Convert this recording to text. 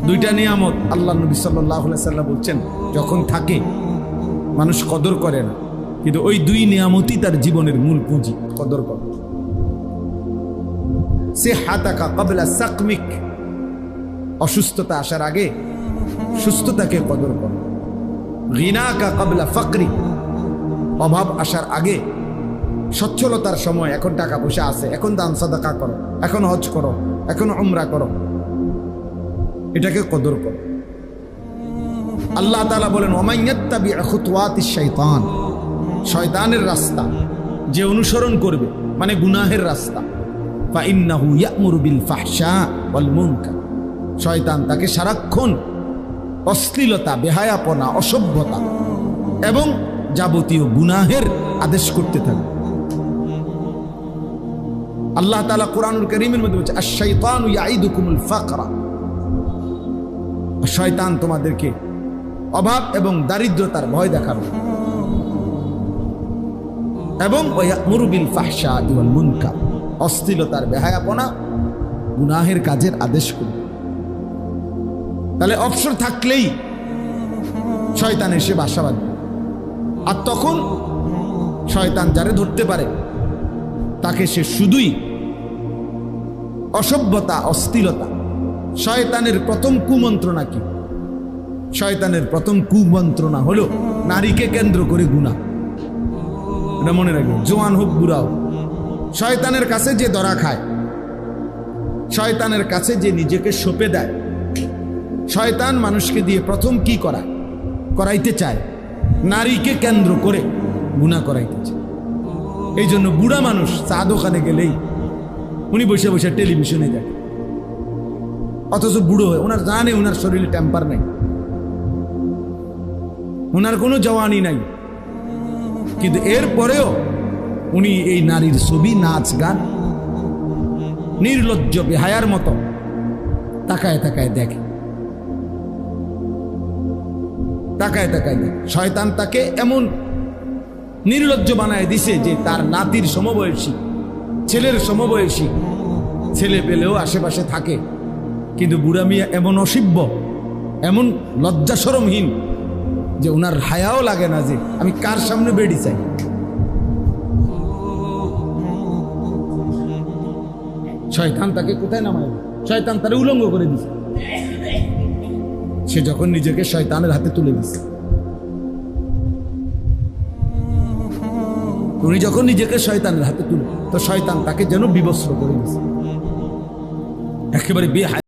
দুইটা নিয়ামত আল্লাহ নবী সাল্লাল্লাহু আলাইহি সাল্লাম বলছেন যখন থাকে মানুষ কদর করে না, কিন্তু ওই দুই নিয়ামতই তার জীবনের মূল পুঁজি। কদর কর। সিহহাতাকা ক্বাবলা সাকমিক, অসুস্থতা আসার আগে সুস্থতাকে কদর কর। গিনাকা ক্বাবলা ফাকরি, অভাব আসার আগে সচ্ছলতার সময়, এখন টাকা পয়সা আছে, এখন দান সাদাকা করো, এখন হজ করো, এখন উমরা করো, এটাকে কদর করো। আল্লাহ তাআলা বলেন ওমান ইয়াত্তাবি খুতুওয়াতিশ শাইতান, শয়তানের রাস্তা যে অনুসরণ করবে, মানে গুনাহের রাস্তা, ফাইন্নাহু ইয়া'মুরু বিল ফাহশা ওয়াল মুনকার, শয়তান তাকে সারাক্ষণ অশ্লীলতা, বেহায়াপনা, অসভ্যতা এবং যাবতীয় গুনাহের আদেশ করতে থাকবে। আল্লাহ তাআলা কুরআনুল কারীমের মধ্যে বলছে আশ-শাইতানু ইয়াইদুকুমুল ফাকরা, শয়তান তোমাদেরকে অভাব এবং দারিদ্রতার ভয় দেখাবে, এবং ওয়া'মুরু বিল ফাহশা ওয়াল মুনকার, অশ্লীলতার, বেহায়াপনা, গুনাহের কাজের আদেশ করবে। তাহলে অবসর থাকলেই শয়তান এসে বাসা বাঁধবে, আর তখন শয়তান যারে ধরতে পারে তাকে সে শুধুই অসভ্যতা, অশ্লীলতা। শয়তানের প্রথম কুমন্ত্রণা কি? শয়তানের প্রথম কুমন্ত্রণা হলো নারীকে কেন্দ্র করে গুনাহ। এটা মনে রাখবে, জওয়ান হোক বুড়া হোক, শয়তানের কাছে যে ধরা খায়, শয়তানের কাছে যে নিজেকে সঁপে দেয়, শয়তান মানুষকে দিয়ে প্রথম কি করাইতে চায়? নারীকে কেন্দ্র করে গুনাহ করাইতে চায়। এই জন্য বুড়া মানুষ চা দোকানে গেলেই উনি বসে বসে টেলিভিশনে দেখে, অথচ বুড়ো হয়ে ওনার জানে ওনার শরীরে টেম্পার নাই, ওনার কোনো জওয়ানি নাই, কিন্তু এরপরেও উনি এই নারীর ছবি, নাচ, গান নির্লজ্জ বেহায়ার মতো তাকায় তাকায় দেখে, তাকায় তাকায় দেখে। শয়তান তাকে এমন নির্লজ্জ বানায় দিছে যে তার নাতির সমবয়সী, ছেলের সমবয়সী ছেলে পেলেও আশেপাশে থাকে, কিন্তু বুড়া মিয়া এমন অসভ্য, এমন লজ্জা শরমহীন যে ওনার হায়াও লাগে না যে আমি কার সামনে বেড়ি চাই। শয়তান তাকে কোথায় নামায়? শয়তান তারে উলঙ্গ করে দিছে। সে যখন নিজেকে শয়তানের হাতে তুলে দিছে, উনি যখন নিজেকে শয়তানের হাতে তুলে, তো শয়তান তাকে যেন বিবস্ত্র করে দিছে, একেবারে